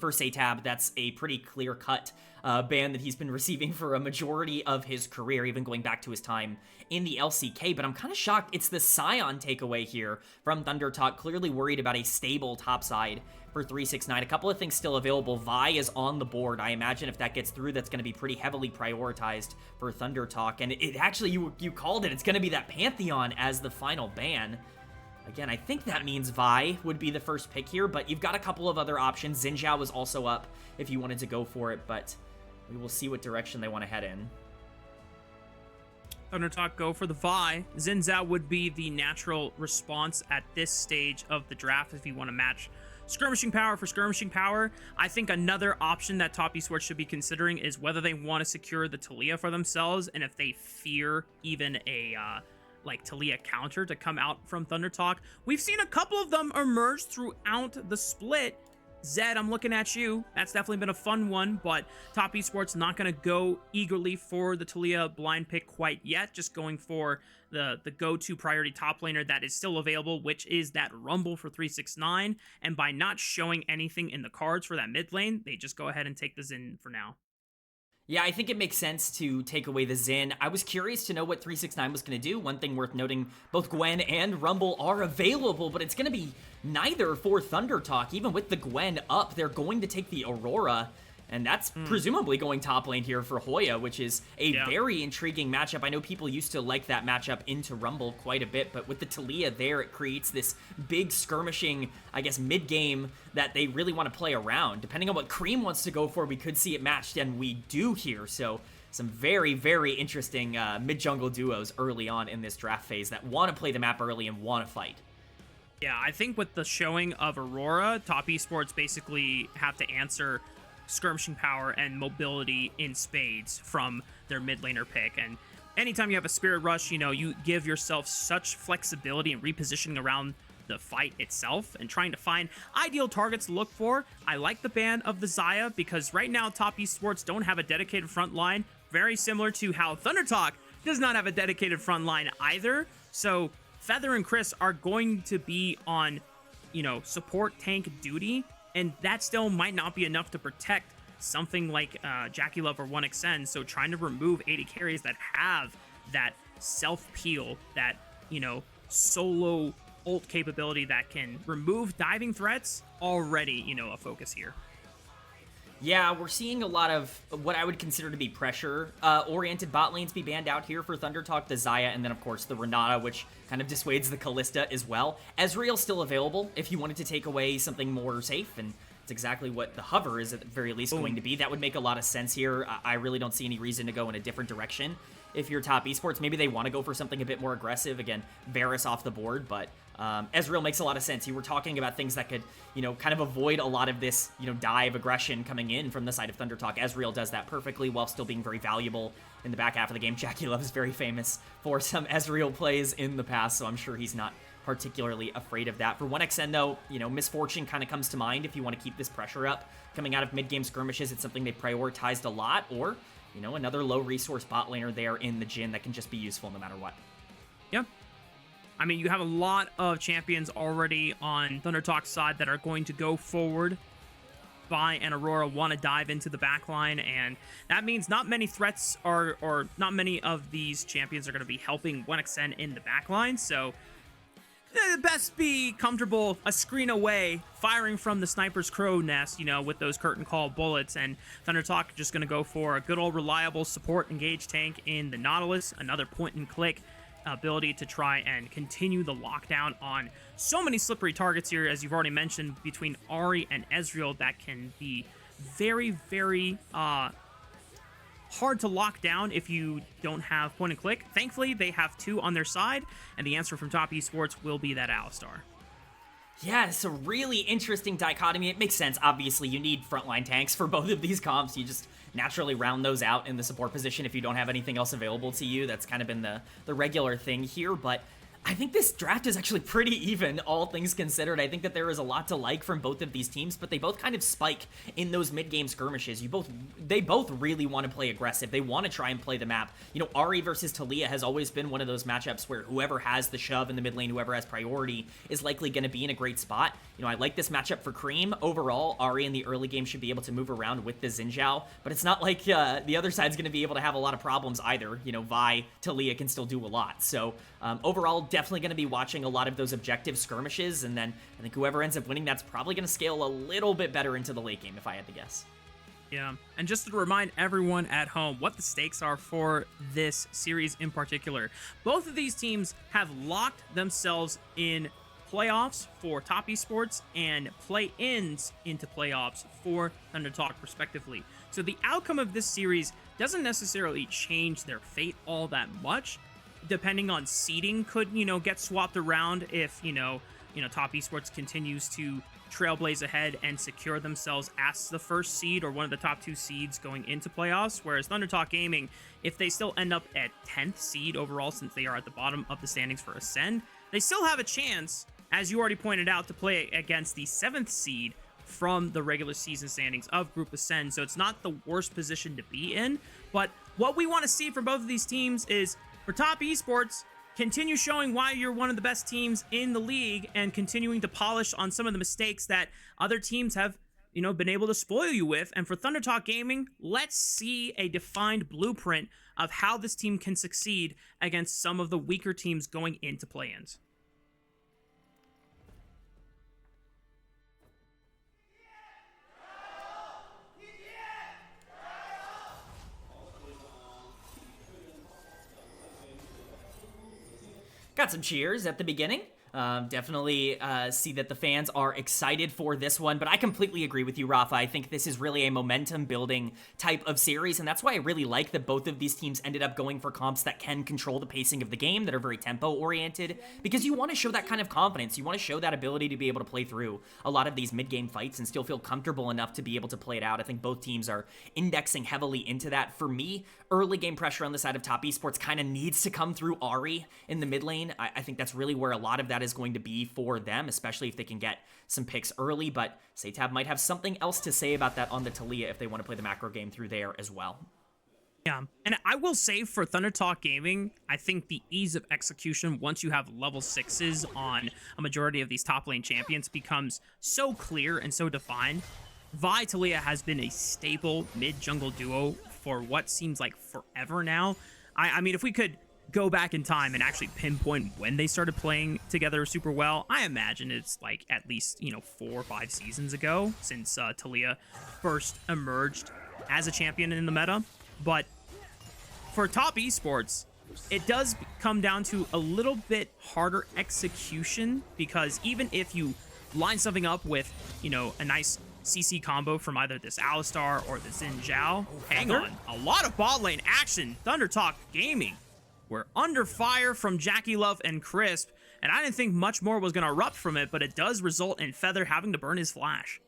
for SeTab, that's a pretty clear-cut ban that he's been receiving for a majority of his career, even going back to his time in the LCK. But I'm kind of shocked it's the Sion takeaway here from ThunderTalk, clearly worried about a stable topside for 369. A couple of things still available. Vi is on the board. I imagine if that gets through, that's going to be pretty heavily prioritized for ThunderTalk. And it actually, you called it. It's going to be that Pantheon as the final ban. Again, I think that means Vi would be the first pick here, but you've got a couple of other options. Xin Zhao was also up if you wanted to go for it, but we will see what direction they want to head in. ThunderTalk go for the Vi. Xin Zhao would be the natural response at this stage of the draft if you want to match skirmishing power for skirmishing power. I think another option that Top Esports should be considering is whether they want to secure the Taliyah for themselves, and if they fear even a like Taliyah counter to come out from ThunderTalk. We've seen a couple of them emerge throughout the split. Zed, I'm looking at you. That's definitely been a fun one, but Top Esports not going to go eagerly for the Taliyah blind pick quite yet, just going for the go-to priority top laner that is still available, which is that Rumble for 369, and by not showing anything in the cards for that mid lane, they just go ahead and take the Xin for now. Yeah, I think it makes sense to take away the Xin. I was curious to know what 369 was going to do. One thing worth noting, both Gwen and Rumble are available, but it's going to be neither for ThunderTalk. Even with the Gwen up, they're going to take the Aurora, and that's presumably going top lane here for Hoya, which is a very intriguing matchup. I know people used to like that matchup into Rumble quite a bit, but with the Taliyah there, it creates this big skirmishing, I guess, mid-game that they really want to play around. Depending on what Creme wants to go for, we could see it matched, and we do here. So some very, very interesting mid-jungle duos early on in this draft phase that want to play the map early and want to fight. Yeah, I think with the showing of Aurora, Top Esports basically have to answer skirmishing power and mobility in spades from their mid laner pick. And anytime you have a Spirit Rush, you know, you give yourself such flexibility and repositioning around the fight itself and trying to find ideal targets to look for. I like the ban of the Xayah because right now Top Esports don't have a dedicated front line, very similar to how ThunderTalk does not have a dedicated front line either. So Feather and Chris are going to be on, you know, support tank duty, and that still might not be enough to protect something like JackeyLove or 1xN. So trying to remove AD carries that have that self-peel, that, you know, solo ult capability that can remove diving threats, already, you know, a focus here. Yeah, we're seeing a lot of what I would consider to be pressure-oriented bot lanes be banned out here for ThunderTalk, the Xayah, and then, of course, the Renata, which kind of dissuades the Kalista as well. Ezreal's still available if you wanted to take away something more safe, and it's exactly what the Hover is at the very least going to be. That would make a lot of sense here. I really don't see any reason to go in a different direction. If you're Top Esports, maybe they want to go for something a bit more aggressive. Again, Varus off the board, but Ezreal makes a lot of sense. You were talking about things that could, you know, kind of avoid a lot of this, you know, dive aggression coming in from the side of ThunderTalk. Ezreal does that perfectly while still being very valuable in the back half of the game. JackeyLove is very famous for some Ezreal plays in the past, so I'm sure he's not particularly afraid of that. For 1xN, though, you know, Misfortune kind of comes to mind if you want to keep this pressure up. Coming out of mid-game skirmishes, it's something they prioritized a lot, or, you know, another low-resource bot laner there in the Jhin that can just be useful no matter what. Yeah. I mean, you have a lot of champions already on ThunderTalk's side that are going to go forward. Vi and Aurora want to dive into the backline, and that means not many threats are, or not many of these champions are going to be helping 1xN in the backline, so best be comfortable a screen away, firing from the sniper's crow nest, you know, with those curtain call bullets. And ThunderTalk just going to go for a good old reliable support engage tank in the Nautilus, another point and click ability to try and continue the lockdown on so many slippery targets here, as you've already mentioned, between Ahri and Ezreal, that can be very, very hard to lock down if you don't have point and click. Thankfully, they have two on their side, and the answer from Top Esports will be that Alistar. Yeah, it's a really interesting dichotomy. It makes sense. Obviously, you need frontline tanks for both of these comps. You just naturally round those out in the support position if you don't have anything else available to you. That's kind of been the regular thing here, but I think this draft is actually pretty even, all things considered. I think that there is a lot to like from both of these teams, but they both kind of spike in those mid-game skirmishes. They both really want to play aggressive. They want to try and play the map. You know, Ahri versus Taliyah has always been one of those matchups where whoever has the shove in the mid lane, whoever has priority, is likely going to be in a great spot. You know, I like this matchup for Creme. Overall, Ahri in the early game should be able to move around with the Xin Zhao, but it's not like the other side's going to be able to have a lot of problems either. You know, Vi, Taliyah can still do a lot. So overall, definitely going to be watching a lot of those objective skirmishes, and then I think whoever ends up winning, that's probably going to scale a little bit better into the late game, if I had to guess. Yeah, and just to remind everyone at home what the stakes are for this series in particular, both of these teams have locked themselves in playoffs for Top Esports and play-ins into playoffs for ThunderTalk respectively. So the outcome of this series doesn't necessarily change their fate all that much. Depending on seeding could, get swapped around if, Top Esports continues to trailblaze ahead and secure themselves as the first seed or one of the top 2 seeds going into playoffs, whereas ThunderTalk Gaming, if they still end up at 10th seed overall since they are at the bottom of the standings for Ascend, they still have a chance, as you already pointed out, to play against the 7th seed from the regular season standings of Group Ascend, so it's not the worst position to be in. But what we want to see from both of these teams is, for Top Esports, continue showing why you're one of the best teams in the league and continuing to polish on some of the mistakes that other teams have, been able to spoil you with. And for ThunderTalk Gaming, let's see a defined blueprint of how this team can succeed against some of the weaker teams going into play-ins. Got some cheers at the beginning. Definitely see that the fans are excited for this one, but I completely agree with you, Raafaa. I think this is really a momentum-building type of series, and that's why I really like that both of these teams ended up going for comps that can control the pacing of the game, that are very tempo-oriented, because you want to show that kind of confidence. You want to show that ability to be able to play through a lot of these mid-game fights and still feel comfortable enough to be able to play it out. I think both teams are indexing heavily into that. For me, early game pressure on the side of Top Esports kind of needs to come through Ahri in the mid lane. I think that's really where a lot of that is going to be for them, especially if they can get some picks early, but SeTab might have something else to say about that on the Taliyah if they want to play the macro game through there as well. Yeah, and I will say for ThunderTalk Gaming, I think the ease of execution once you have level 6s on a majority of these top lane champions becomes so clear and so defined. Vi Taliyah has been a staple mid-jungle duo for what seems like forever now. I mean, if we could go back in time and actually pinpoint when they started playing together super well, I imagine it's like at least, 4 or 5 seasons ago since Taliyah first emerged as a champion in the meta. But for Top Esports, it does come down to a little bit harder execution, because even if you line something up with, a nice CC combo from either this Alistar or the Xin Zhao, hang on, a lot of bot lane action. ThunderTalk Gaming, we're under fire from JackeyLove and Crisp, and I didn't think much more was going to erupt from it, but it does result in Feather having to burn his flash.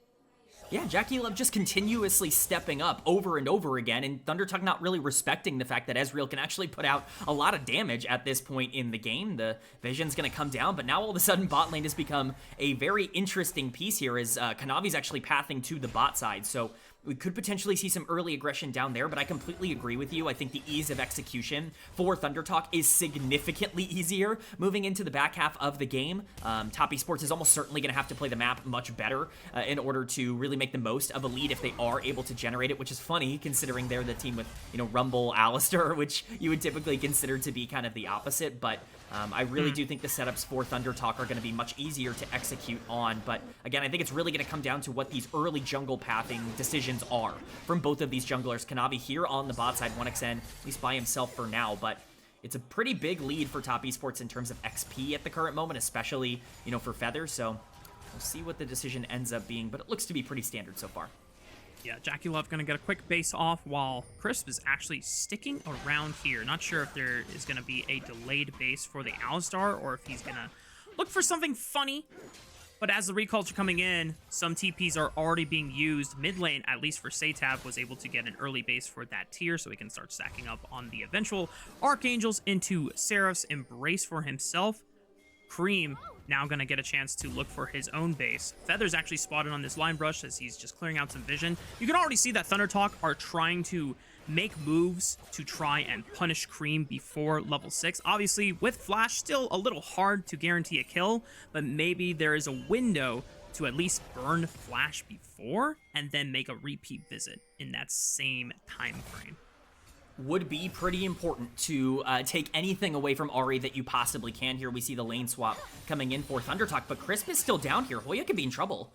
Yeah, JackeyLove just continuously stepping up over and over again, and ThunderTalk not really respecting the fact that Ezreal can actually put out a lot of damage at this point in the game. The vision's going to come down, but now all of a sudden bot lane has become a very interesting piece here as Kanavi's actually pathing to the bot side, so we could potentially see some early aggression down there, but I completely agree with you. I think the ease of execution for ThunderTalk is significantly easier moving into the back half of the game. Top Esports is almost certainly going to have to play the map much better in order to really make the most of a lead if they are able to generate it, which is funny considering they're the team with, Rumble, Alistar, which you would typically consider to be kind of the opposite, but I really do think the setups for ThunderTalk are going to be much easier to execute on, but again, I think it's really going to come down to what these early jungle pathing decisions are from both of these junglers. Kanavi here on the bot side, 1xN, at least by himself for now, but it's a pretty big lead for Top Esports in terms of XP at the current moment, especially, for Feather, so we'll see what the decision ends up being, but it looks to be pretty standard so far. Yeah, JackeyLove going to get a quick base off while Crisp is actually sticking around here. Not sure if there is going to be a delayed base for the Alistar or if he's going to look for something funny. But as the recalls are coming in, some TPs are already being used. Mid lane, at least for SeTab, was able to get an early base for that tier so he can start stacking up on the eventual Archangels into Seraph's Embrace for himself. Creme now going to get a chance to look for his own base. Feather's actually spotted on this line brush as he's just clearing out some vision. You can already see that ThunderTalk are trying to make moves to try and punish Creme before level 6. Obviously, with Flash, still a little hard to guarantee a kill, but maybe there is a window to at least burn Flash before and then make a repeat visit in that same time frame. Would be pretty important to take anything away from Ahri that you possibly can. Here we see the lane swap coming in for ThunderTalk, but Crisp is still down here. Hoya could be in trouble.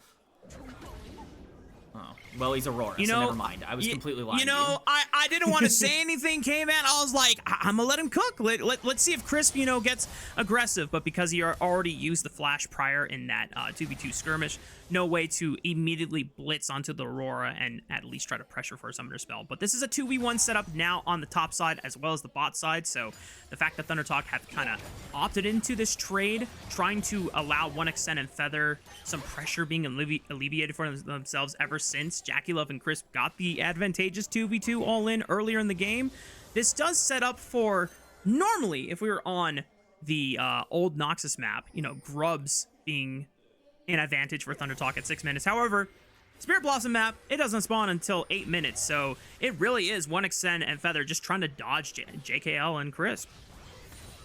Oh, well, he's Aurora, so never mind. I was completely lying. You know, I didn't want to say anything, Kman. I was like, I'm going to let him cook. Let's see if Crisp, you know, gets aggressive. But because he already used the flash prior in that 2v2 skirmish, no way to immediately blitz onto the Aurora and at least try to pressure for a Summoner Spell. But this is a 2v1 setup now on the top side as well as the bot side. So the fact that ThunderTalk have kind of opted into this trade, trying to allow 1xN and Feather some pressure being alleviated for themselves ever since JackeyLove and Crisp got the advantageous 2v2 all-in earlier in the game. This does set up for, normally, if we were on the old Noxus map, you know, Grubs being an advantage for ThunderTalk at 6 minutes. However, Spirit Blossom map, it doesn't spawn until 8 minutes, so it really is 1xN and Feather just trying to dodge JKL and Crisp.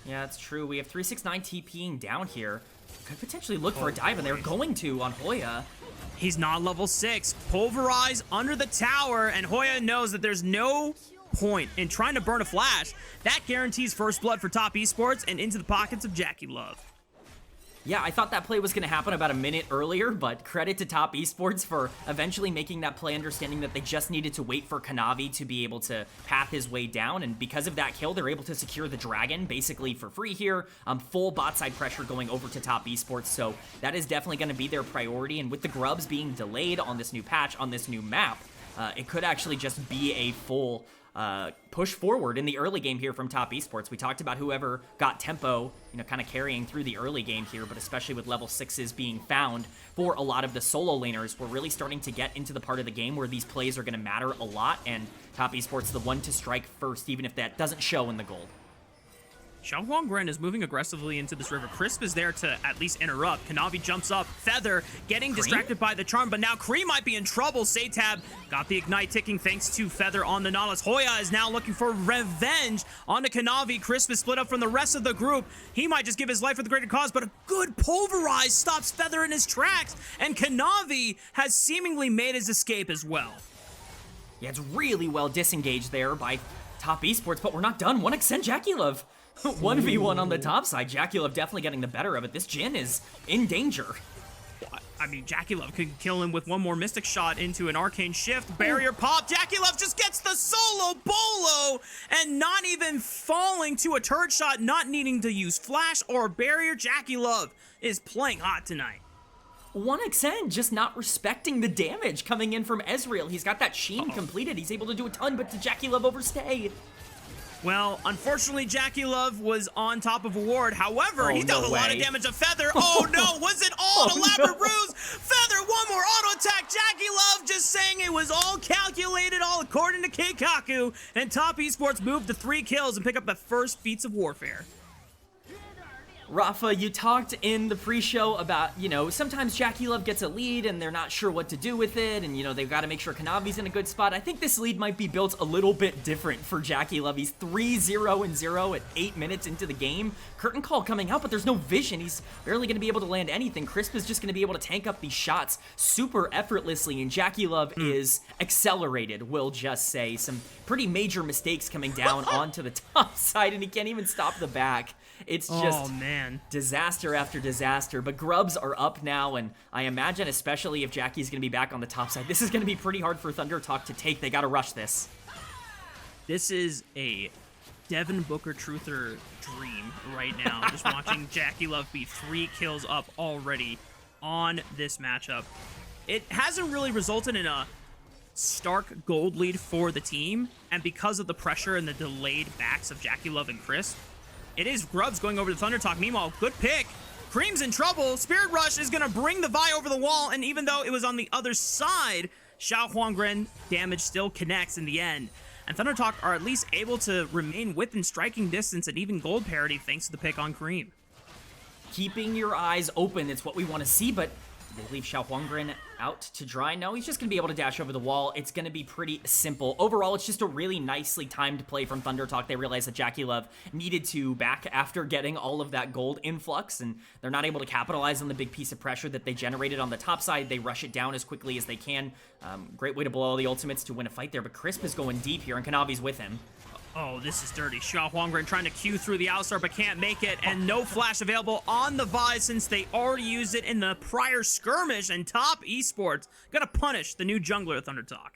Yeah, that's true. We have 369 TPing down here. Could potentially look for a dive, and they're going to on Hoya. He's not level 6. Pulverize under the tower, and Hoya knows that there's no point in trying to burn a flash. That guarantees first blood for top esports and into the pockets of JackeyLove. Yeah, I thought that play was going to happen about a minute earlier, but credit to Top Esports for eventually making that play, understanding that they just needed to wait for Kanavi to be able to path his way down, and because of that kill, they're able to secure the Dragon basically for free here. Full bot side pressure going over to Top Esports, so that is definitely going to be their priority, and with the Grubs being delayed on this new patch, on this new map, it could actually just be a full push forward in the early game here from Top Esports. We talked about whoever got tempo, you know, kind of carrying through the early game here, but especially with level 6s being found for a lot of the solo laners, we're really starting to get into the part of the game where these plays are going to matter a lot, and Top Esports the one to strike first, even if that doesn't show in the gold. XiaoHuanGren is moving aggressively into this river. Crisp is there to at least interrupt. Kanavi jumps up. Feather getting distracted by the charm, but now Creme might be in trouble. SeTab got the ignite ticking thanks to Feather on the Nautilus. Hoya is now looking for revenge onto Kanavi. Crisp is split up from the rest of the group. He might just give his life for the greater cause, but a good pulverize stops Feather in his tracks, and Kanavi has seemingly made his escape as well. Yeah, it's really well disengaged there by Top Esports, but we're not done. 1xN JackeyLove. 1v1 on the top side. JackeyLove definitely getting the better of it. This Jhin is in danger. I mean, JackeyLove could kill him with one more Mystic Shot into an Arcane Shift. Barrier pop. JackeyLove just gets the solo bolo and not even falling to a turret shot, not needing to use Flash or Barrier. JackeyLove is playing hot tonight. 1xN just not respecting the damage coming in from Ezreal. He's got that Sheen completed. He's able to do a ton, but did JackeyLove overstay? Well, unfortunately, JackeyLove was on top of a ward. However, he dealt a lot of damage to Feather. Oh no, was it all an elaborate ruse? Feather, one more auto attack. JackeyLove just saying it was all calculated, all according to Keikaku. And Top Esports moved to 3 kills and pick up the first feats of warfare. Raafaa, you talked in the pre-show about, you know, sometimes JackeyLove gets a lead and they're not sure what to do with it, and, you know, they've got to make sure Kanavi's in a good spot. I think this lead might be built a little bit different for JackeyLove. He's 3-0-0 at 8 minutes into the game. Curtain call coming out, but there's no vision. He's barely going to be able to land anything. Crisp is just going to be able to tank up these shots super effortlessly, and JackeyLove is accelerated, we'll just say. Some pretty major mistakes coming down onto the top side, and he can't even stop the back. It's just disaster after disaster, but Grubs are up now, and I imagine, especially if Jackie's going to be back on the top side, this is going to be pretty hard for ThunderTalk to take. They got to rush this. This is a Devin Booker truther dream right now, just watching JackeyLove be 3 kills up already on this matchup. It hasn't really resulted in a stark gold lead for the team, and because of the pressure and the delayed backs of JackeyLove and Crisp, it is Grubs going over to ThunderTalk. Meanwhile, good pick. Creme's in trouble. Spirit Rush is going to bring the Vi over the wall, and even though it was on the other side, XiaoHuanGren damage still connects in the end. And ThunderTalk are at least able to remain within striking distance and even gold parity thanks to the pick on Creme. keeping your eyes open. It's what we want to see, but they leave XiaoHuanGren out to dry. No, he's just going to be able to dash over the wall. It's going to be pretty simple. Overall, it's just a really nicely timed play from ThunderTalk. They realized that JackeyLove needed to back after getting all of that gold influx, and they're not able to capitalize on the big piece of pressure that they generated on the top side. They rush it down as quickly as they can. Great way to blow all the ultimates to win a fight there, but Crisp is going deep here, and Kanavi's with him. Oh, this is dirty. XiaoHuanGren trying to Q through the outstar, but can't make it, and no flash available on the VODS since they already used it in the prior skirmish, and Top Esports gonna punish the new jungler ThunderTalk.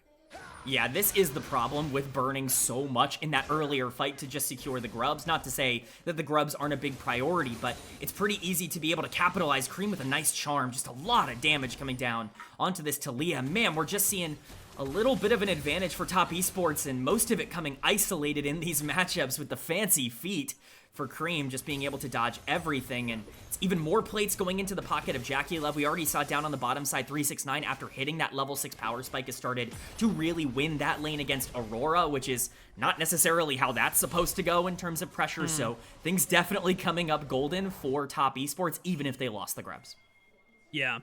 Yeah, this is the problem with burning so much in that earlier fight to just secure the grubs. Not to say that the grubs aren't a big priority, but it's pretty easy to be able to capitalize. Creme with a nice charm, just a lot of damage coming down onto this Talia. Man, we're just seeing a little bit of an advantage for Top Esports, and most of it coming isolated in these matchups with the fancy feet for Creme, just being able to dodge everything, and it's even more plates going into the pocket of JackeyLove. We already saw down on the bottom side, 369, after hitting that level 6 power spike, has started to really win that lane against Aurora, which is not necessarily how that's supposed to go in terms of pressure, so things definitely coming up golden for Top Esports, even if they lost the grubs. Yeah.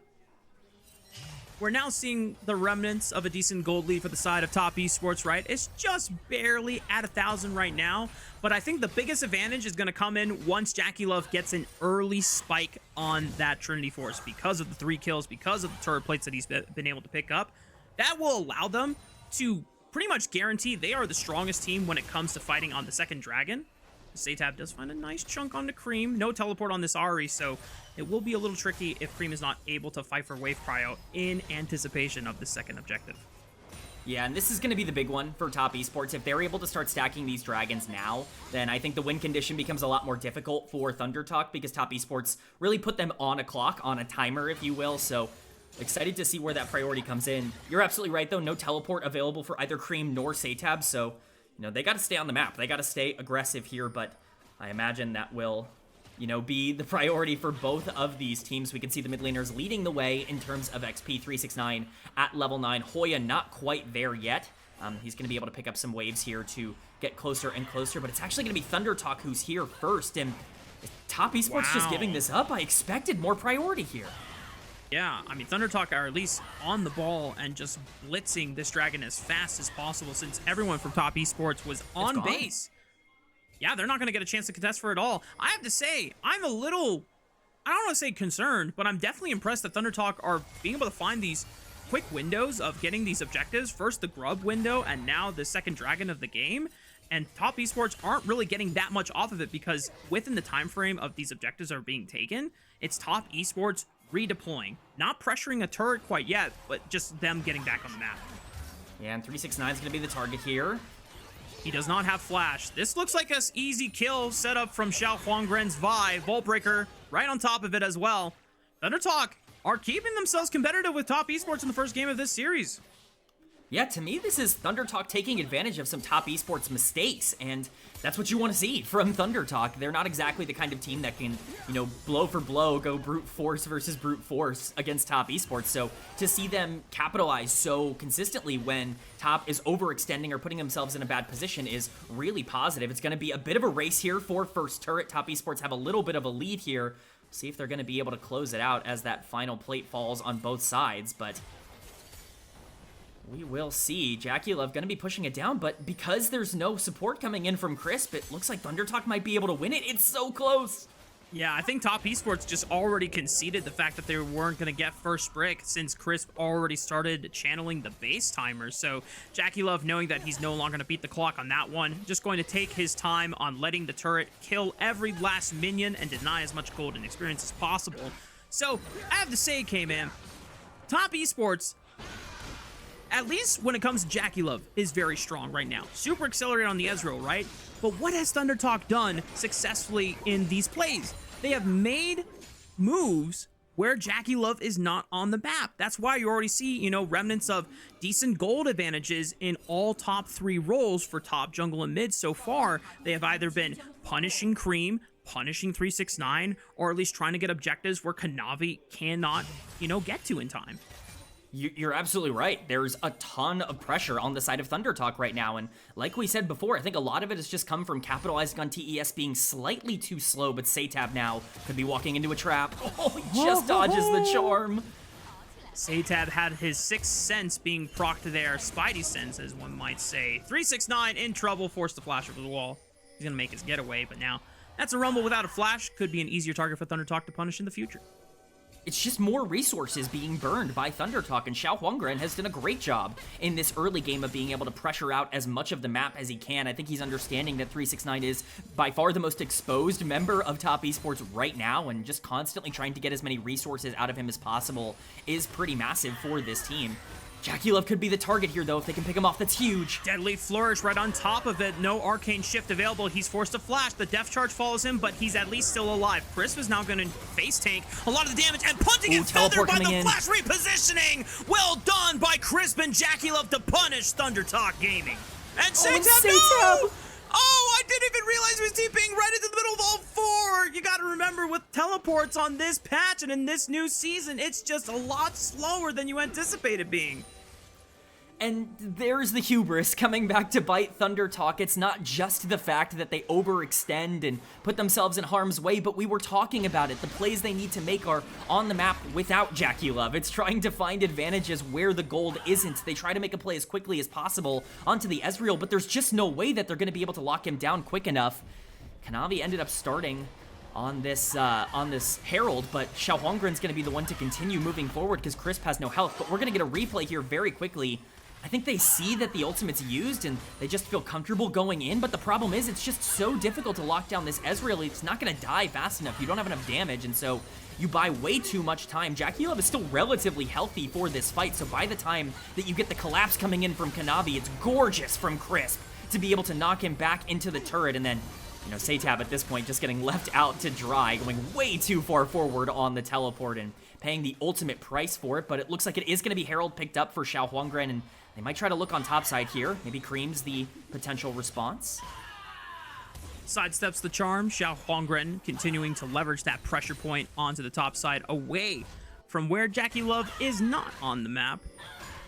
We're now seeing the remnants of a decent gold lead for the side of Top Esports, right? It's just barely at 1,000 right now, but I think the biggest advantage is going to come in once JackeyLove gets an early spike on that Trinity Force because of the 3 kills, because of the turret plates that he's been able to pick up. That will allow them to pretty much guarantee they are the strongest team when it comes to fighting on the second dragon. SeTab does find a nice chunk onto Creme. No teleport on this Ahri, so it will be a little tricky if Creme is not able to fight for wave cryo in anticipation of the second objective. Yeah, and this is going to be the big one for Top Esports. If they're able to start stacking these dragons now, then I think the win condition becomes a lot more difficult for ThunderTalk, because Top Esports really put them on a clock, on a timer, if you will, so excited to see where that priority comes in. You're absolutely right, though. No teleport available for either Creme nor SeTab, so you know, they got to stay on the map. They got to stay aggressive here, but I imagine that will, you know, be the priority for both of these teams. We can see the mid laners leading the way in terms of XP. 369 at level 9. Hoya not quite there yet. He's going to be able to pick up some waves here to get closer and closer, but it's actually going to be ThunderTalk who's here first, and Top Esports just giving this up. I expected more priority here. Yeah, I mean, ThunderTalk are at least on the ball and just blitzing this dragon as fast as possible since everyone from Top Esports was on base. Yeah, they're not going to get a chance to contest for it all. I have to say, I'm a little, I don't want to say concerned, but I'm definitely impressed that ThunderTalk are being able to find these quick windows of getting these objectives. First the grub window, and now the second dragon of the game. And Top Esports aren't really getting that much off of it because within the time frame of these objectives are being taken, it's Top Esports redeploying, not pressuring a turret quite yet, but just them getting back on the map. Yeah, and 369 is going to be the target here. He does not have flash. This looks like an easy kill set up from XiaoHuanGren's Vi. Vault Breaker right on top of it as well. ThunderTalk are keeping themselves competitive with Top Esports in the first game of this series. Yeah, to me, this is ThunderTalk taking advantage of some Top Esports mistakes, and that's what you want to see from ThunderTalk. They're not exactly the kind of team that can, you know, blow for blow, go brute force versus brute force against Top Esports. So to see them capitalize so consistently when Top is overextending or putting themselves in a bad position is really positive. It's going to be a bit of a race here for first turret. Top Esports have a little bit of a lead here. See if they're going to be able to close it out as that final plate falls on both sides, but we will see. JackeyLove going to be pushing it down, but because there's no support coming in from Crisp, it looks like ThunderTalk might be able to win it. It's so close. Yeah, I think Top Esports just already conceded the fact that they weren't going to get first brick since Crisp already started channeling the base timer. So JackeyLove, knowing that he's no longer going to beat the clock on that one, just going to take his time on letting the turret kill every last minion and deny as much golden experience as possible. So I have to say, Kman, Top Esports, at least when it comes to JackeyLove, is very strong right now. Super accelerated on the Ezreal, right? But what has ThunderTalk done successfully in these plays? They have made moves where JackeyLove is not on the map. That's why you already see, you know, remnants of decent gold advantages in all top 3 roles for top, jungle, and mid so far. They have either been punishing Creme, punishing 369, or at least trying to get objectives where Kanavi cannot, you know, get to in time. You're absolutely right. There's a ton of pressure on the side of ThunderTalk right now, and like we said before, I think a lot of it has just come from capitalizing on TES being slightly too slow, but SeTab now could be walking into a trap. Oh, he just dodges the charm. SeTab had his sixth sense being procced there, Spidey sense, as one might say. 369 in trouble, forced to flash over the wall. He's gonna make his getaway, but now that's a rumble without a flash. Could be an easier target for ThunderTalk to punish in the future. It's just more resources being burned by ThunderTalk, and XiaoHuanGren has done a great job in this early game of being able to pressure out as much of the map as he can. I think he's understanding that 369 is by far the most exposed member of top esports right now, and just constantly trying to get as many resources out of him as possible is pretty massive for this team. JackeyLove could be the target here, though. If they can pick him off, that's huge. Deadly Flourish right on top of it. No Arcane Shift available. He's forced to flash. The Death Charge follows him, but he's at least still alive. Chris is now going to face tank a lot of the damage, and punting is feathered by the flash repositioning. Well done by Chris and JackeyLove to punish ThunderTalk Gaming. And SeTab, no! Oh, I didn't even realize he was TPing right into the middle of all four. You got to remember, with teleports on this patch and in this new season, it's just a lot slower than you anticipated being. And there's the hubris coming back to bite ThunderTalk. It's not just the fact that they overextend and put themselves in harm's way, but we were talking about it. The plays they need to make are on the map without JackeyLove. It's trying to find advantages where the gold isn't. They try to make a play as quickly as possible onto the Ezreal, but there's just no way that they're going to be able to lock him down quick enough. Kanavi ended up starting on this Herald, but XiaoHuanGren's going to be the one to continue moving forward because Crisp has no health, but we're going to get a replay here very quickly. I think they see that the ultimate's used and they just feel comfortable going in, but the problem is it's just so difficult to lock down this Ezreal. It's not going to die fast enough. You don't have enough damage, and so you buy way too much time. JackeyLove is still relatively healthy for this fight, so by the time that you get the collapse coming in from Kanavi, it's gorgeous from Crisp to be able to knock him back into the turret, and then, you know, SeTab at this point just getting left out to dry, going way too far forward on the teleport and paying the ultimate price for it, but it looks like it is going to be Herald picked up for XiaoHuanGren, and they might try to look on top side here. Maybe Creme's the potential response. Sidesteps the charm. XiaoHuanGren continuing to leverage that pressure point onto the top side away from where JackeyLove is not on the map,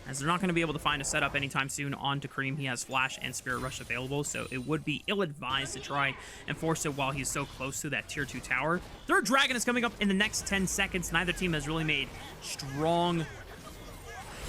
as they're not going to be able to find a setup anytime soon onto Creme. He has Flash and Spirit Rush available, so it would be ill-advised to try and force it while he's so close to that tier 2 tower. Third Dragon is coming up in the next 10 seconds. Neither team has really made strong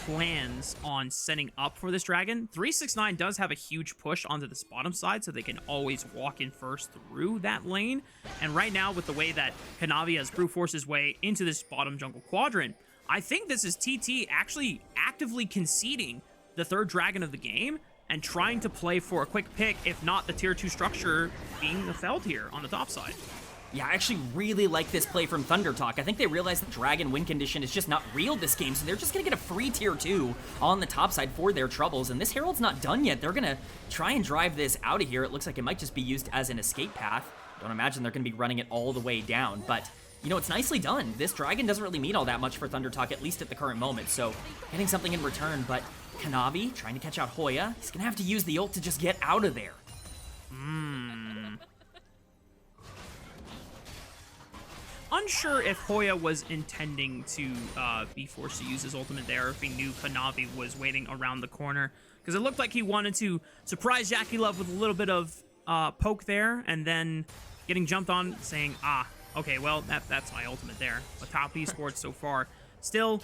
plans on setting up for this Dragon. 369 does have a huge push onto this bottom side, so they can always walk in first through that lane. And right now, with the way that Kanavi has brute forced his way into this bottom jungle quadrant, I think this is TT actually actively conceding the third Dragon of the game and trying to play for a quick pick, if not the tier 2 structure being felled here on the top side. Yeah, I actually really like this play from ThunderTalk. I think they realize the Dragon win condition is just not real this game, so they're just going to get a free tier 2 on the top side for their troubles, and this Herald's not done yet. They're going to try and drive this out of here. It looks like it might just be used as an escape path. Don't imagine they're going to be running it all the way down, but you know, it's nicely done. This Dragon doesn't really mean all that much for ThunderTalk, at least at the current moment, so getting something in return, but Kanavi trying to catch out Hoya. He's going to have to use the ult to just get out of there. Unsure if Hoya was intending to be forced to use his ultimate there, if he knew Kanavi was waiting around the corner, because it looked like he wanted to surprise JackeyLove with a little bit of poke there, and then getting jumped on, saying, okay, well, that's my ultimate there. But top esports so far, still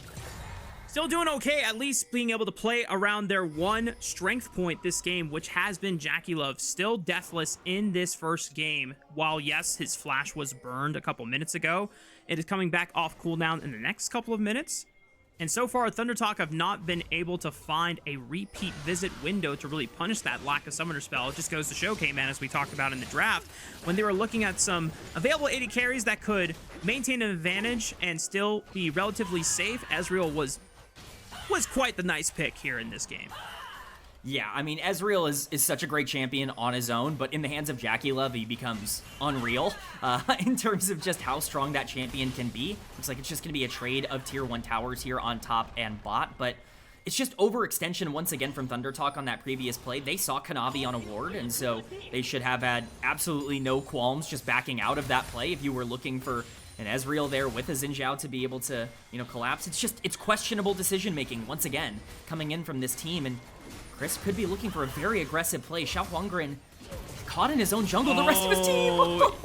doing okay, at least being able to play around their one strength point this game, which has been JackeyLove. Still deathless in this first game. While, yes, his flash was burned a couple minutes ago, it is coming back off cooldown in the next couple of minutes. And so far, ThunderTalk have not been able to find a repeat visit window to really punish that lack of summoner spell. It just goes to show, Kman, as we talked about in the draft, when they were looking at some available AD carries that could maintain an advantage and still be relatively safe, Ezreal was quite the nice pick here in this game. Yeah, I mean, Ezreal is such a great champion on his own, but in the hands of JackeyLove, he becomes unreal in terms of just how strong that champion can be. Looks like it's just going to be a trade of tier 1 towers here on top and bot, but it's just overextension once again from ThunderTalk on that previous play. They saw Kanavi on a ward, and so they should have had absolutely no qualms just backing out of that play if you were looking for and Ezreal there with a Xin Zhao to be able to, you know, collapse. It's questionable decision-making once again coming in from this team, and Chris could be looking for a very aggressive play. XiaoHuanGren caught in his own jungle, the rest of his team.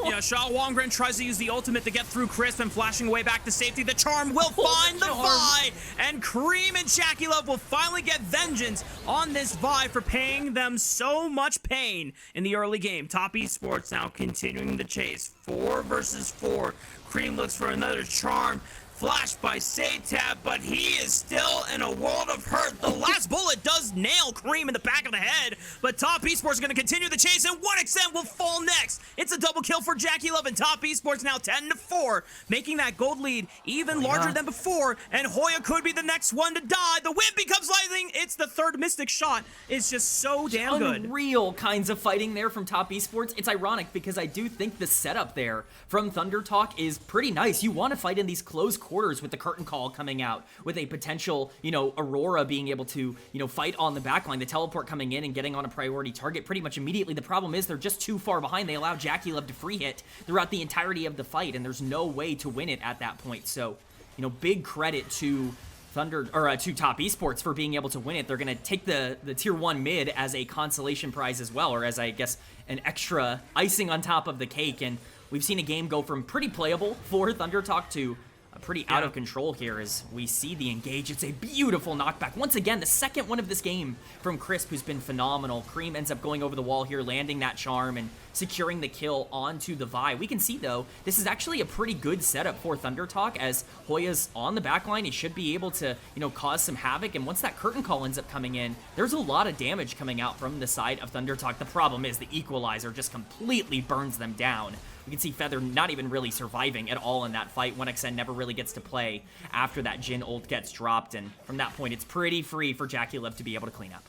Yeah, XiaoHuanGren tries to use the ultimate to get through Crisp and flashing away back to safety. The charm will find the Vi, and Creme and JackeyLove will finally get vengeance on this Vi for paying them so much pain in the early game. Top Esports now continuing the chase. 4 versus 4. Creme looks for another charm. Flashed by SeTab, but he is still in a world of hurt. The last bullet does nail Creme in the back of the head, but Top Esports is going to continue the chase, and 1xM will fall next. It's a double kill for JackeyLove, and Top Esports now 10-4, making that gold lead even larger than before, and Hoya could be the next one to die. The win becomes lightning. It's the third Mystic shot. It's just so damn good. Unreal kinds of fighting there from Top Esports. It's ironic because I do think the setup there from ThunderTalk is pretty nice. You want to fight in these close quarters with the curtain call coming out, with a potential, you know, Aurora being able to, you know, fight on the backline, the teleport coming in and getting on a priority target pretty much immediately. The problem is they're just too far behind. They allow JackeyLove to free hit throughout the entirety of the fight, and there's no way to win it at that point. So, you know, big credit to to Top Esports for being able to win it. They're going to take the tier 1 mid as a consolation prize as well, or as, I guess, an extra icing on top of the cake. And we've seen a game go from pretty playable for ThunderTalk to pretty out of control here as we see the engage. It's a beautiful knockback. Once again, the second one of this game from Crisp, who's been phenomenal. Creme ends up going over the wall here, landing that charm and securing the kill onto the Vi. We can see, though, this is actually a pretty good setup for ThunderTalk as Hoya's on the backline. He should be able to, you know, cause some havoc, and once that curtain call ends up coming in, there's a lot of damage coming out from the side of ThunderTalk. The problem is the equalizer just completely burns them down. We can see Feather not even really surviving at all in that fight. 1xN never really gets to play after that Jhin ult gets dropped, and from that point, it's pretty free for JackeyLove to be able to clean up.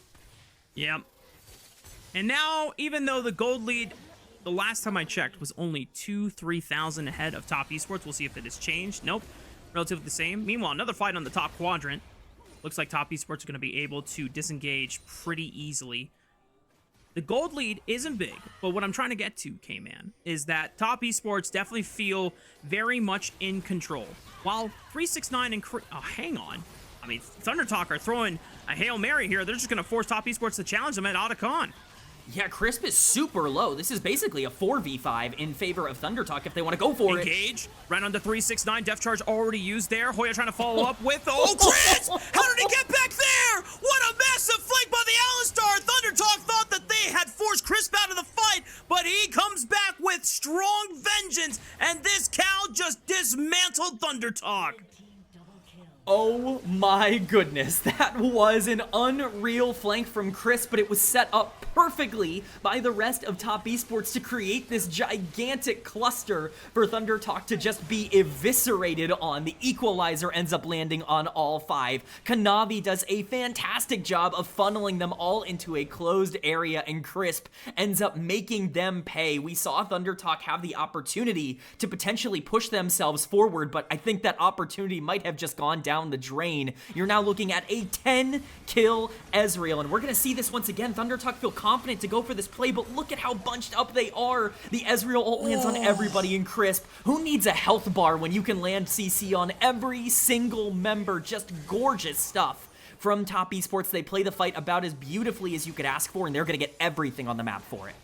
Yep. And now, even though the gold lead, the last time I checked, was only 3,000 ahead of Top Esports. We'll see if it has changed. Nope. Relatively the same. Meanwhile, another fight on the top quadrant. Looks like Top Esports are going to be able to disengage pretty easily. The gold lead isn't big, but what I'm trying to get to, Kman, is that Top Esports definitely feel very much in control. While 369 and oh, hang on. I mean, ThunderTalk are throwing a Hail Mary here. They're just going to force Top Esports to challenge them at Otacon. Yeah, Crisp is super low. This is basically a 4v5 in favor of ThunderTalk if they want to go for it. Engage, right onto 369. Def Charge already used there. Hoya trying to follow up with... Oh, Chris! How did he get back there? What a massive flank by the Alistar! ThunderTalk thought that they had forced Crisp out of the fight, but he comes back with strong vengeance, and this cow just dismantled ThunderTalk. Oh my goodness, that was an unreal flank from Chris, but it was set up perfectly by the rest of Top Esports to create this gigantic cluster for ThunderTalk to just be eviscerated on. The equalizer ends up landing on all 5. Kanavi does a fantastic job of funneling them all into a closed area, and Crisp ends up making them pay. We saw ThunderTalk have the opportunity to potentially push themselves forward, but I think that opportunity might have just gone down the drain. You're now looking at a 10-kill Ezreal, and we're going to see this once again. ThunderTalk feel confident to go for this play, but look at how bunched up they are. The Ezreal ult lands on everybody in Crisp. Who needs a health bar when you can land CC on every single member? Just gorgeous stuff from Top Esports. They play the fight about as beautifully as you could ask for, and they're going to get everything on the map for it.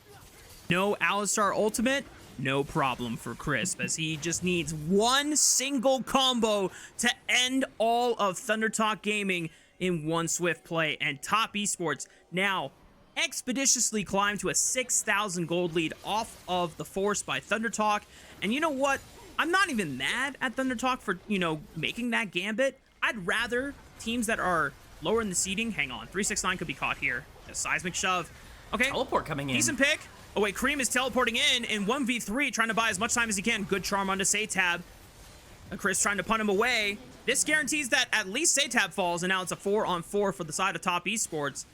No Alistar ultimate, no problem for Crisp, as he just needs one single combo to end all of ThunderTalk Gaming in one swift play. And Top Esports now expeditiously climb to a 6,000 gold lead off of the force by ThunderTalk. And you know what? I'm not even mad at ThunderTalk for, you know, making that gambit. I'd rather teams that are lower in the seeding. Hang on, 369 could be caught here. A seismic shove. Okay. Teleport coming in. Decent pick. Oh wait, Creme is teleporting in 1v3, trying to buy as much time as he can. Good charm onto SeTab. Chris trying to punt him away. This guarantees that at least SeTab falls, and now it's a 4-on-4 for the side of Top Esports.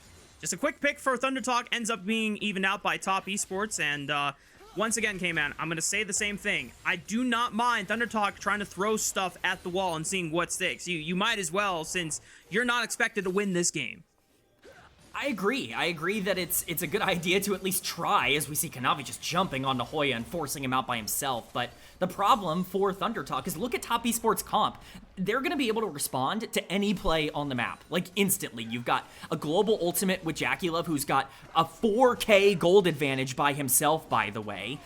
Just a quick pick for ThunderTalk, ends up being evened out by Top Esports, and once again, Kman, I'm going to say the same thing. I do not mind ThunderTalk trying to throw stuff at the wall and seeing what sticks. You might as well, since you're not expected to win this game. I agree. I agree that it's a good idea to at least try, as we see Kanavi just jumping onto Hoya and forcing him out by himself. But the problem for ThunderTalk is look at top esports comp. They're going to be able to respond to any play on the map, like instantly. You've got a global ultimate with JackeyLove, who's got a 4K gold advantage by himself, by the way.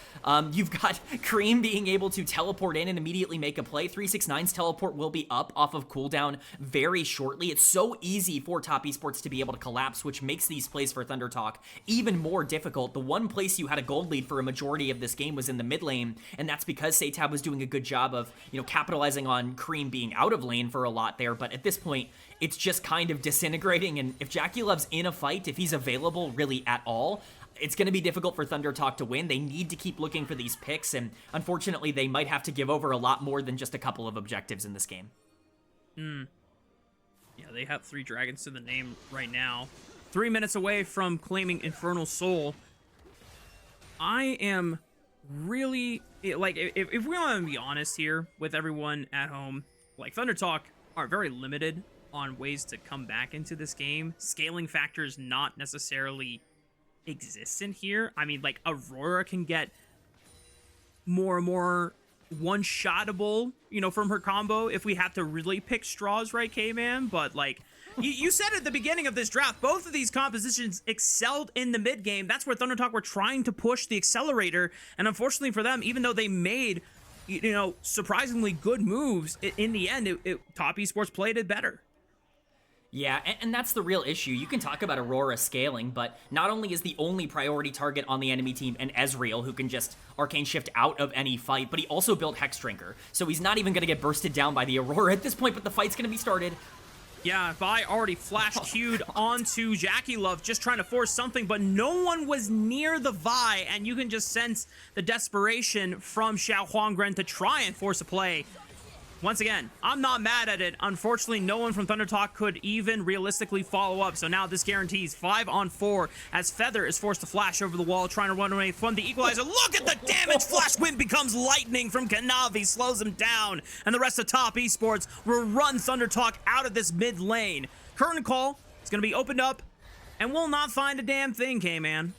You've got Creme being able to teleport in and immediately make a play. 369's teleport will be up off of cooldown very shortly. It's so easy for top esports to be able to collapse, which makes these plays for ThunderTalk even more difficult. The one place you had a gold lead for a majority of this game was in the mid lane, and that's because SeTab was doing a good job of, capitalizing on Creme being out of lane for a lot there. But at this point, it's just kind of disintegrating, and if JackeyLove's in a fight, if he's available really at all, it's going to be difficult for ThunderTalk to win. They need to keep looking for these picks, and unfortunately, they might have to give over a lot more than just a couple of objectives in this game. Yeah, they have 3 dragons to the name right now. 3 minutes away from claiming Infernal Soul. I am really, like, if we want to be honest here with everyone at home, like, ThunderTalk are very limited on ways to come back into this game. Scaling factors not necessarily existent here. I mean, like, Aurora can get more and more one-shottable, from her combo if we have to really pick straws, right, Kman? But, like, you said at the beginning of this draft, both of these compositions excelled in the mid game. That's where ThunderTalk were trying to push the accelerator, and unfortunately for them, even though they made, surprisingly good moves, in the end, Top Esports played it better. Yeah, and that's the real issue. You can talk about Aurora scaling, but not only is the only priority target on the enemy team an Ezreal who can just arcane shift out of any fight, but he also built Hex Drinker, so he's not even going to get bursted down by the Aurora at this point, but the fight's going to be started. Yeah, Vi already flash queued onto JackeyLove, just trying to force something, but no one was near the Vi, and you can just sense the desperation from XiaoHuanGren to try and force a play. Once again, I'm not mad at it. Unfortunately, no one from ThunderTalk could even realistically follow up, so now this guarantees 5-on-4 as Feather is forced to flash over the wall, trying to run away from the equalizer. Look at the damage! Flash Wind becomes lightning from Kanavi, slows him down, and the rest of Top Esports will run ThunderTalk out of this mid lane. Curtain call is going to be opened up, and we'll not find a damn thing, Kman.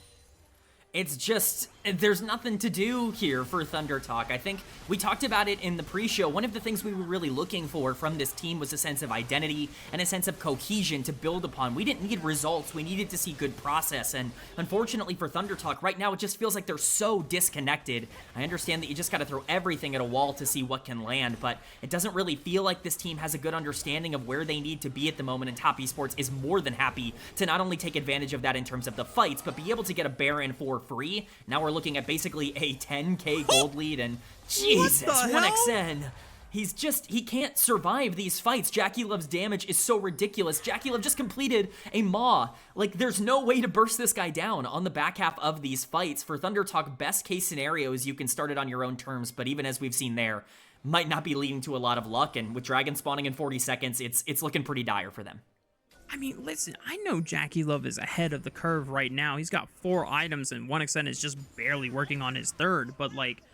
It's just, there's nothing to do here for ThunderTalk. I think we talked about it in the pre-show. One of the things we were really looking for from this team was a sense of identity and a sense of cohesion to build upon. We didn't need results. We needed to see good process. And unfortunately for ThunderTalk, right now it just feels like they're so disconnected. I understand that you just got to throw everything at a wall to see what can land, but it doesn't really feel like this team has a good understanding of where they need to be at the moment, and Top Esports is more than happy to not only take advantage of that in terms of the fights, but be able to get a Baron for free. Now we're looking at basically a 10k gold lead, and Jesus, 1xn. He can't survive these fights. JackeyLove's damage is so ridiculous. JackeyLove just completed a Maw. Like, there's no way to burst this guy down on the back half of these fights. For ThunderTalk, best case scenario is you can start it on your own terms, but even as we've seen there, might not be leading to a lot of luck, and with Dragon spawning in 40 seconds, it's looking pretty dire for them. I mean, listen, I know JackeyLove is ahead of the curve right now. He's got 4 items, and 1xn is just barely working on his 3rd. But, like,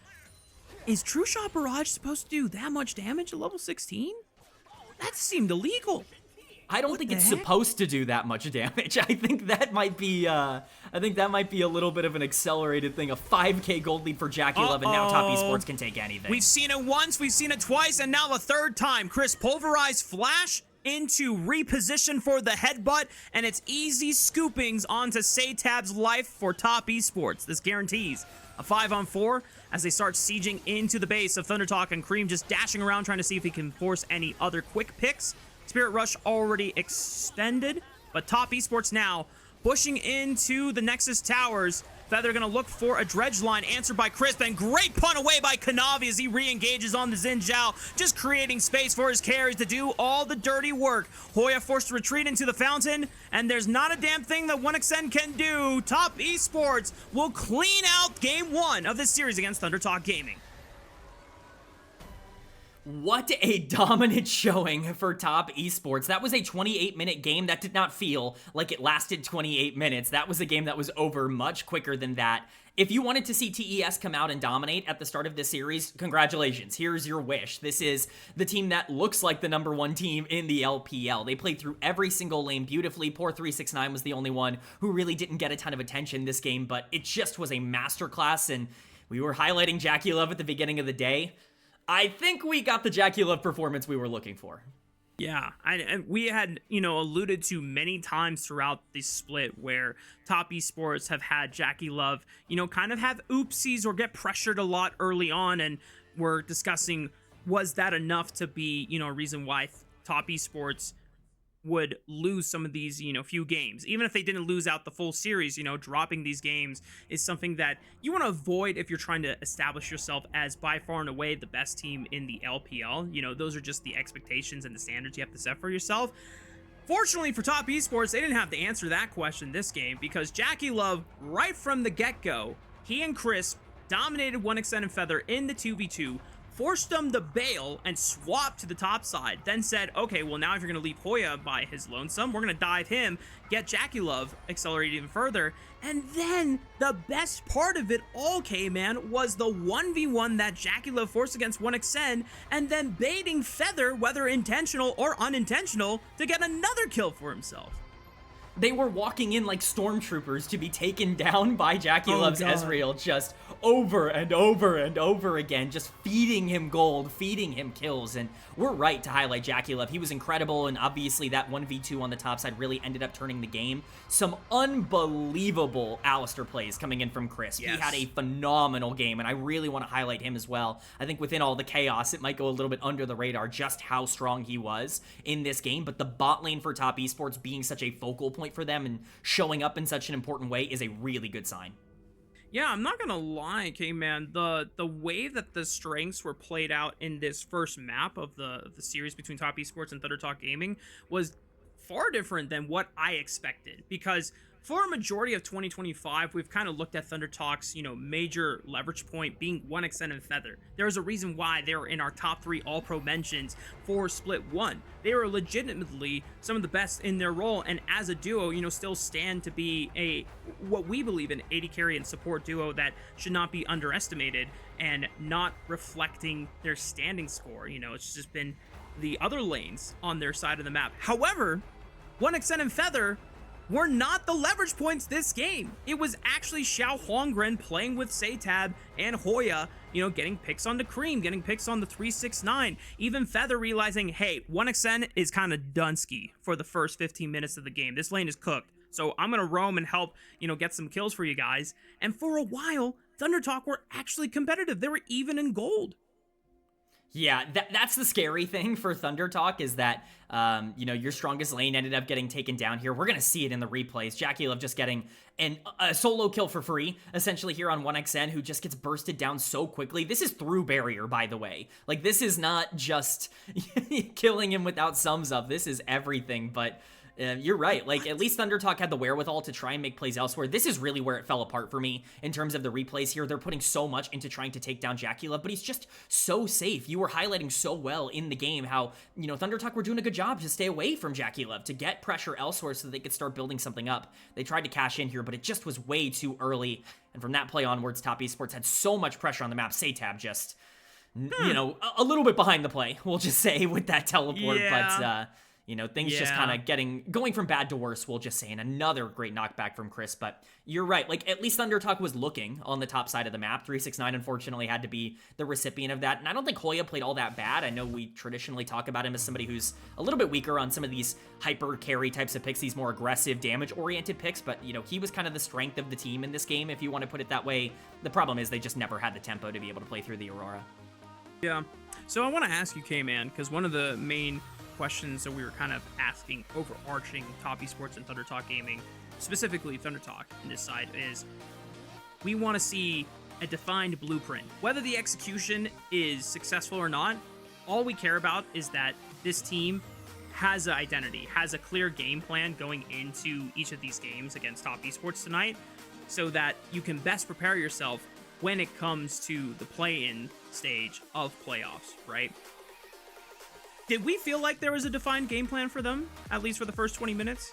is True Shot Barrage supposed to do that much damage at level 16? That seemed illegal. I don't think it's supposed to do that much damage. I think that might be a little bit of an accelerated thing. A 5k gold lead for JackeyLove, and now Top Esports can take anything. We've seen it once, we've seen it twice, and now a 3rd time. Chris, pulverize flash into reposition for the headbutt, and it's easy scoopings onto SeTab's life for Top Esports. This guarantees a 5-on-4 as they start sieging into the base of ThunderTalk, and Creme just dashing around trying to see if he can force any other quick picks. Spirit Rush already extended, but Top Esports now pushing into the Nexus Towers. Feather gonna look for a dredge line answered by Crisp, and great punt away by Kanavi as he re-engages on the Xin Zhao, just creating space for his carries to do all the dirty work. Hoya forced to retreat into the fountain, and there's not a damn thing that 1xn can do. Top Esports will clean out game 1 of this series against ThunderTalk Gaming. What a dominant showing for Top Esports. That was a 28-minute game that did not feel like it lasted 28 minutes. That was a game that was over much quicker than that. If you wanted to see TES come out and dominate at the start of this series, congratulations. Here's your wish. This is the team that looks like the #1 team in the LPL. They played through every single lane beautifully. Poor 369 was the only one who really didn't get a ton of attention this game, but it just was a masterclass, and we were highlighting JackeyLove at the beginning of the day. I think we got the JackeyLove performance we were looking for. Yeah, and we had, alluded to many times throughout the split where Top Esports have had JackeyLove, kind of have oopsies or get pressured a lot early on, and we're discussing, was that enough to be, a reason why Top Esports would lose some of these, few games. Even if they didn't lose out the full series, dropping these games is something that you want to avoid if you're trying to establish yourself as by far and away the best team in the LPL. Those are just the expectations and the standards you have to set for yourself. Fortunately for Top Esports, they didn't have to answer that question this game, because JackeyLove, right from the get-go, he and Chris dominated 1xN and Feather in the 2v2, forced them to bail and swap to the top side, then said, okay, well, now if you're going to leave Hoya by his lonesome, we're going to dive him, get JackeyLove accelerated even further. And then the best part of it all, Kman, was the 1v1 that JackeyLove forced against 1xN, and then baiting Feather, whether intentional or unintentional, to get another kill for himself. They were walking in like stormtroopers to be taken down by JackeyLove's Ezreal, just over and over and over again, just feeding him gold, feeding him kills. And we're right to highlight JackeyLove. He was incredible, and obviously that 1v2 on the top side really ended up turning the game. Some unbelievable Alistair plays coming in from Chris. Yes. He had a phenomenal game, and I really want to highlight him as well. I think within all the chaos, it might go a little bit under the radar just how strong he was in this game, but the bot lane for Top Esports being such a focal point for them and showing up in such an important way is a really good sign. Yeah, I'm not gonna lie, Kman, the way that the strengths were played out in this first map of the series between Top Esports and ThunderTalk Gaming was far different than what I expected, because for a majority of 2025, we've kind of looked at ThunderTalk's, major leverage point being 1xN and Feather. There's a reason why they were in our top 3 All-Pro mentions for Split 1. They were legitimately some of the best in their role, and as a duo, still stand to be what we believe an AD carry and support duo that should not be underestimated, and not reflecting their standing score. It's just been the other lanes on their side of the map. However, 1xN and Feather were not the leverage points this game. It was actually XiaoHuanGren playing with SeTab and Hoya, getting picks on the Creme, getting picks on the 369. Even Feather realizing, hey, 1xN is kind of Dunsky for the first 15 minutes of the game. This lane is cooked, so I'm going to roam and help, get some kills for you guys. And for a while, ThunderTalk were actually competitive. They were even in gold. Yeah, that's the scary thing for ThunderTalk, is that, your strongest lane ended up getting taken down here. We're going to see it in the replays. JackeyLove just getting a solo kill for free, essentially, here on 1xN, who just gets bursted down so quickly. This is through barrier, by the way. Like, this is not just killing him without sums up. This is everything, but you're right. Like, at least ThunderTalk had the wherewithal to try and make plays elsewhere. This is really where it fell apart for me in terms of the replays here. They're putting so much into trying to take down JackeyLove, but he's just so safe. You were highlighting so well in the game how, ThunderTalk were doing a good job to stay away from JackeyLove, to get pressure elsewhere so that they could start building something up. They tried to cash in here, but it just was way too early. And from that play onwards, Top Esports had so much pressure on the map. SeTab just, a little bit behind the play, we'll just say, with that teleport. Yeah. But, things just kind of going from bad to worse, we'll just say, and another great knockback from Chris. But you're right, like, at least ThunderTalk was looking on the top side of the map. 369, unfortunately, had to be the recipient of that. And I don't think Hoya played all that bad. I know we traditionally talk about him as somebody who's a little bit weaker on some of these hyper carry types of picks, these more aggressive, damage-oriented picks. But, he was kind of the strength of the team in this game, if you want to put it that way. The problem is they just never had the tempo to be able to play through the Aurora. Yeah. So I want to ask you, Kman, because one of the main questions that we were kind of asking, overarching Top Esports and ThunderTalk Gaming, specifically ThunderTalk in this side, is we want to see a defined blueprint. Whether the execution is successful or not, all we care about is that this team has an identity, has a clear game plan going into each of these games against Top Esports tonight, so that you can best prepare yourself when it comes to the play-in stage of playoffs, right? Did we feel like there was a defined game plan for them, at least for the first 20 minutes?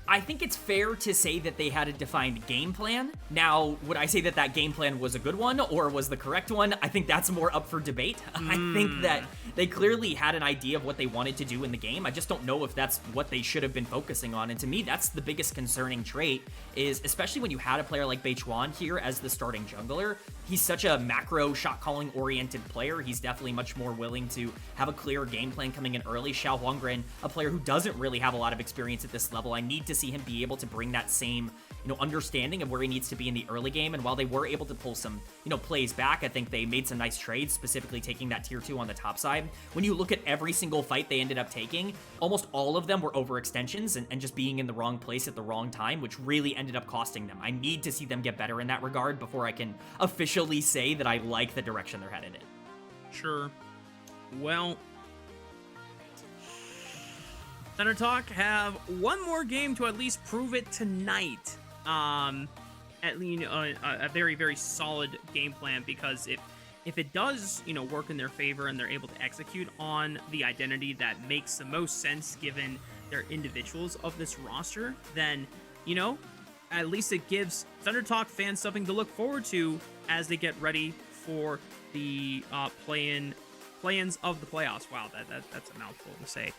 I think it's fair to say that they had a defined game plan. Now, would I say that that game plan was a good one or was the correct one? I think that's more up for debate. I think that they clearly had an idea of what they wanted to do in the game. I just don't know if that's what they should have been focusing on. And to me, that's the biggest concerning trait, is especially when you had a player like Beichuan here as the starting jungler. He's such a macro shot calling oriented player. He's definitely much more willing to have a clear game plan coming in early. XiaoHuanGren, a player who doesn't really have a lot of experience at this level. I need to see him be able to bring that same, understanding of where he needs to be in the early game. And while they were able to pull some, plays back, I think they made some nice trades, specifically taking that tier 2 on the top side. When you look at every single fight they ended up taking, almost all of them were overextensions and just being in the wrong place at the wrong time, which really ended up costing them. I need to see them get better in that regard before I can officially say that I like the direction they're headed in. Sure. Well, ThunderTalk have one more game to at least prove it tonight. At least a very, very solid game plan, because if it does, work in their favor and they're able to execute on the identity that makes the most sense given their individuals of this roster, then, at least it gives ThunderTalk fans something to look forward to as they get ready for the play-ins of the playoffs. Wow, that's a mouthful to say.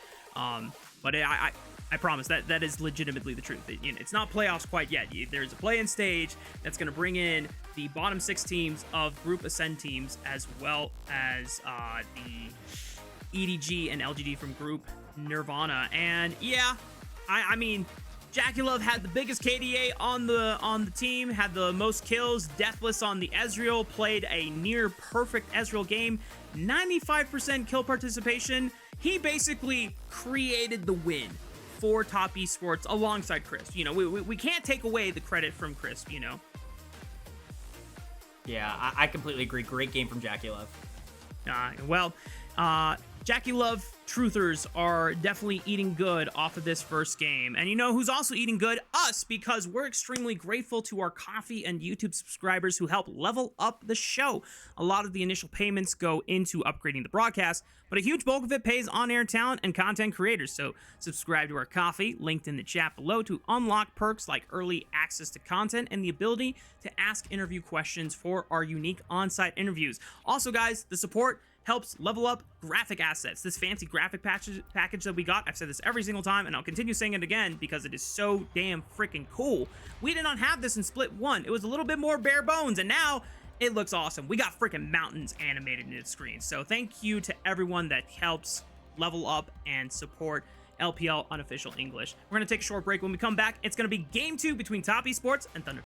But I promise that is legitimately the truth. It's not playoffs quite yet. There's a play-in stage that's going to bring in the bottom 6 teams of Group Ascend teams, as well as the EDG and LGD from Group Nirvana. And yeah, I mean, JackeyLove had the biggest KDA on the team, had the most kills, deathless on the Ezreal, played a near perfect Ezreal game, 95% kill participation. He basically created the win for Top Esports alongside Crisp. We can't take away the credit from Crisp, Yeah, I completely agree. Great game from JackeyLove. JackeyLove truthers are definitely eating good off of this first game. And who's also eating good? Us, because we're extremely grateful to our Coffee and YouTube subscribers who help level up the show. A lot of the initial payments go into upgrading the broadcast, but a huge bulk of it pays on-air talent and content creators. So subscribe to our Coffee, linked in the chat below, to unlock perks like early access to content and the ability to ask interview questions for our unique on-site interviews. Also, guys, the support helps level up graphic assets. This fancy graphic package that we got, I've said this every single time, and I'll continue saying it again because it is so damn freaking cool. We did not have this in Split 1. It was a little bit more bare bones, and now it looks awesome. We got freaking mountains animated in the screen. So thank you to everyone that helps level up and support LPL Unofficial English. We're going to take a short break. When we come back, it's going to be Game 2 between Top Esports and ThunderTalk.